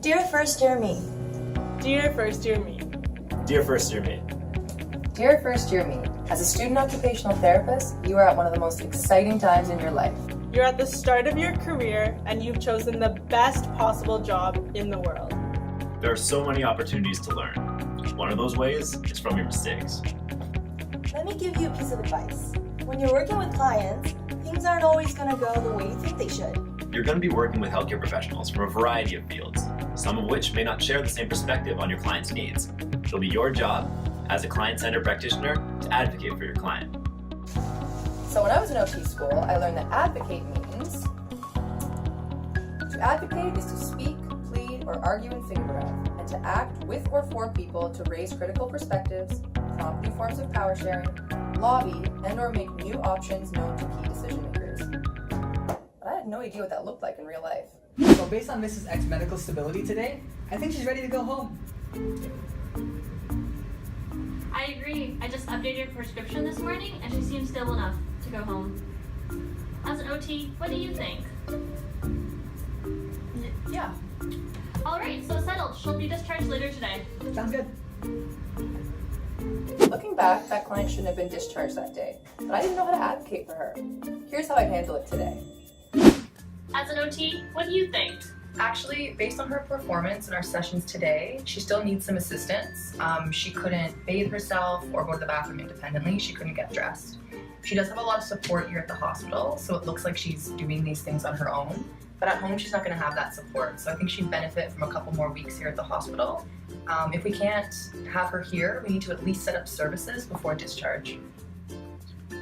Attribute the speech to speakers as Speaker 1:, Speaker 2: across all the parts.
Speaker 1: Dear first year me.
Speaker 2: Dear first year me.
Speaker 3: Dear first year me.
Speaker 4: Dear first year me, as a student occupational therapist, you are at one of the most exciting times in your life.
Speaker 2: You're at the start of your career and you've chosen the best possible job in the world.
Speaker 3: There are so many opportunities to learn. One of those ways is from your mistakes.
Speaker 1: Let me give you a piece of advice. When you're working with clients, things aren't always going to go the way you think they should.
Speaker 3: You're going to be working with healthcare professionals from a variety of fields, some of which may not share the same perspective on your client's needs. It'll be your job as a client-centered practitioner to advocate for your client.
Speaker 4: So when I was in OT school, I learned that advocate means to advocate is to speak, plead, or argue in favor of, and to act with or for people to raise critical perspectives, prompt new forms of power sharing, lobby, and or make new options known to key decision makers. But I had no idea what that looked like in real life.
Speaker 5: So based on Mrs. X's medical stability today, I think she's ready to go home.
Speaker 6: I agree. I just updated her prescription this morning and she seems stable enough to go home. As an OT, what do you think?
Speaker 4: Yeah.
Speaker 6: Alright, so settled. She'll be discharged later today.
Speaker 5: Sounds good.
Speaker 4: Looking back, that client shouldn't have been discharged that day, but I didn't know how to advocate for her. Here's how I'd handle it today.
Speaker 6: As an OT, what do you think?
Speaker 4: Actually, based on her performance in our sessions today, she still needs some assistance. She couldn't bathe herself or go to the bathroom independently. She couldn't get dressed. She does have a lot of support here at the hospital, so it looks like she's doing these things on her own. But at home, she's not going to have that support. So I think she'd benefit from a couple more weeks here at the hospital. If we can't have her here, we need to at least set up services before discharge.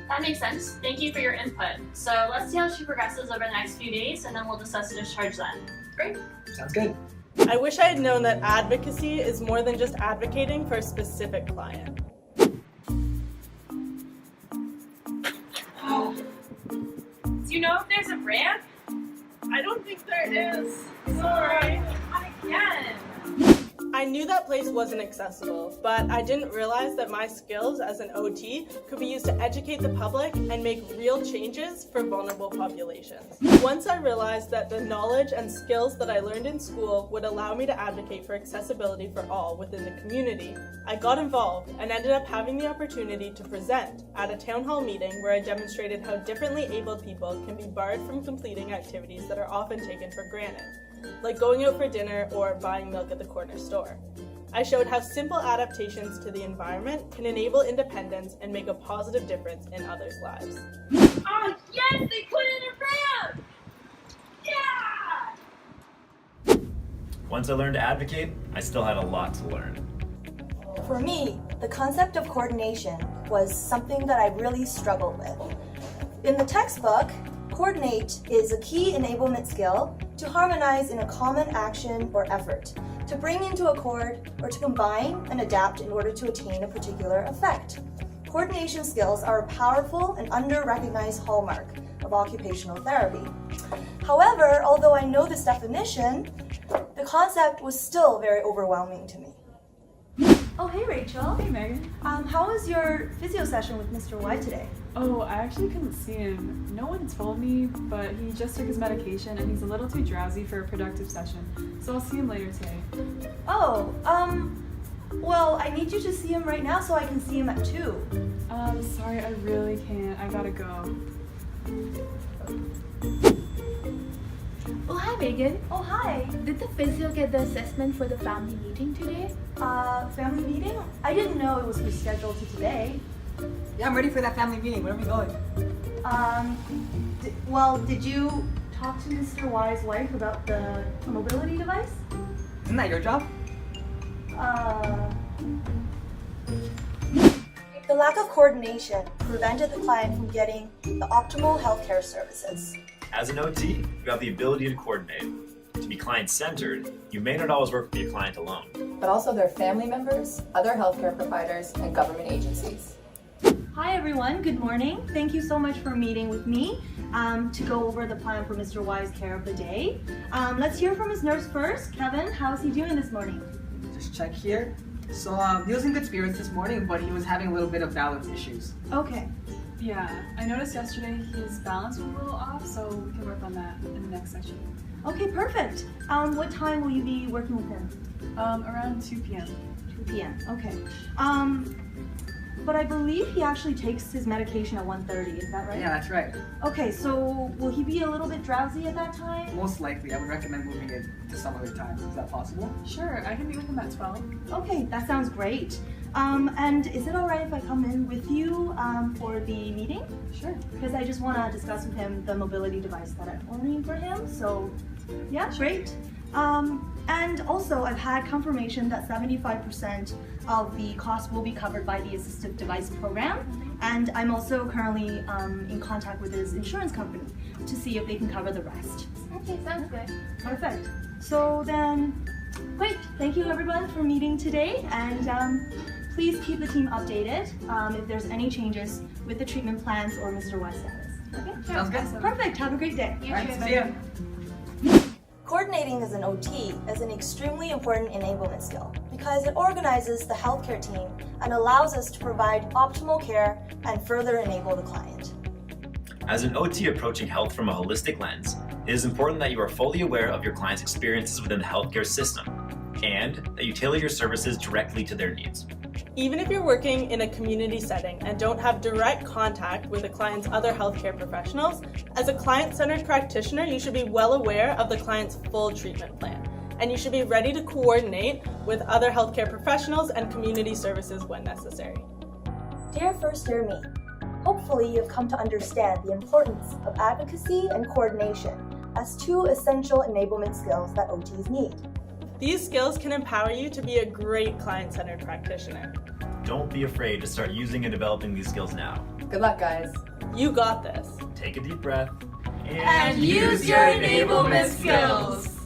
Speaker 6: That makes sense. Thank you for your input. So let's see how she progresses over the next few days and then we'll discuss discharge then.
Speaker 4: Great.
Speaker 5: Sounds good.
Speaker 2: I wish I had known that advocacy is more than just advocating for a specific client.
Speaker 7: Do you know if there's a ramp?
Speaker 2: I don't think there is. Sorry.
Speaker 7: Not again.
Speaker 2: I knew that place wasn't accessible, but I didn't realize that my skills as an OT could be used to educate the public and make real changes for vulnerable populations. Once I realized that the knowledge and skills that I learned in school would allow me to advocate for accessibility for all within the community, I got involved and ended up having the opportunity to present at a town hall meeting where I demonstrated how differently abled people can be barred from completing activities that are often taken for granted, like going out for dinner or buying milk at the corner store. I showed how simple adaptations to the environment can enable independence and make a positive difference in others' lives.
Speaker 7: Oh yes, they put in a ramp! Yeah!
Speaker 3: Once I learned to advocate, I still had a lot to learn.
Speaker 1: For me, the concept of coordination was something that I really struggled with. In the textbook, coordinate is a key enablement skill to harmonize in a common action or effort, to bring into accord or to combine and adapt in order to attain a particular effect. Coordination skills are a powerful and under-recognized hallmark of occupational therapy. However, although I know this definition, the concept was still very overwhelming to me.
Speaker 8: Oh, hey Rachel.
Speaker 7: Hey Megan.
Speaker 8: How was your physio session with Mr. Y today?
Speaker 7: Oh, I actually couldn't see him. No one told me, but he just took his medication and he's a little too drowsy for a productive session. So I'll see him later today.
Speaker 8: Oh, well, I need you to see him right now so I can see him at 2.
Speaker 7: Sorry, I really can't. I gotta go.
Speaker 9: Oh, hi Megan.
Speaker 8: Oh, hi.
Speaker 9: Did the physio get the assessment for the family meeting today?
Speaker 8: Family meeting? I didn't know it was rescheduled to today.
Speaker 5: Yeah, I'm ready for that family meeting. Where are we going?
Speaker 8: Did you talk to Mr. Y's wife about the mobility device?
Speaker 5: Isn't that your job?
Speaker 1: The lack of coordination prevented the client from getting the optimal healthcare services.
Speaker 3: As an OT, you have the ability to coordinate. To be client-centered, you may not always work with your client alone.
Speaker 4: But also their family members, other healthcare providers, and government agencies.
Speaker 8: Hi everyone, good morning. Thank you so much for meeting with me to go over the plan for Mr. Y's care of the day. Let's hear from his nurse first. Kevin, how's he doing this morning?
Speaker 5: Just check here. So he was in good spirits this morning, but he was having a little bit of balance issues.
Speaker 8: Okay.
Speaker 7: Yeah, I noticed yesterday his balance was a little off, so we can work on that in the next session.
Speaker 8: Okay, perfect. What time will you be working with him?
Speaker 7: Around 2 p.m.
Speaker 8: 2 p.m. Okay. But I believe he actually takes his medication at 1:30. Is that right?
Speaker 5: Yeah, that's right.
Speaker 8: Okay, so will he be a little bit drowsy at that time?
Speaker 5: Most likely, I would recommend moving it to some other time. Is that possible?
Speaker 7: Sure, I can meet with him at 12.
Speaker 8: Okay, that sounds great. And is it all right if I come in with you for the meeting?
Speaker 7: Sure.
Speaker 8: Because I just want to discuss with him the mobility device that I'm ordering for him. So, yeah, great. And also, I've had confirmation that 75% of the cost will be covered by the assistive device program. And I'm also currently in contact with his insurance company to see if they can cover the rest.
Speaker 6: Okay, sounds good.
Speaker 8: Perfect. So then, great. Thank you everyone for meeting today, and please keep the team updated if there's any changes with the treatment plans or Mr. Y's status. Okay?
Speaker 5: Sounds good.
Speaker 8: Perfect. Have a great day.
Speaker 6: You
Speaker 5: Alright,
Speaker 6: too.
Speaker 5: see ya.
Speaker 1: Coordinating as an OT is an extremely important enablement skill because it organizes the healthcare team and allows us to provide optimal care and further enable the client.
Speaker 3: As an OT approaching health from a holistic lens, it is important that you are fully aware of your client's experiences within the healthcare system and that you tailor your services directly to their needs.
Speaker 2: Even if you're working in a community setting and don't have direct contact with a client's other healthcare professionals, as a client-centered practitioner, you should be well aware of the client's full treatment plan, and you should be ready to coordinate with other healthcare professionals and community services when necessary.
Speaker 1: Dear First Year Me, hopefully you've come to understand the importance of advocacy and coordination as two essential enablement skills that OTs need.
Speaker 2: These skills can empower you to be a great client-centered practitioner.
Speaker 3: Don't be afraid to start using and developing these skills now.
Speaker 10: Good luck, guys.
Speaker 2: You got this.
Speaker 3: Take a deep breath
Speaker 10: And use your enablement skills.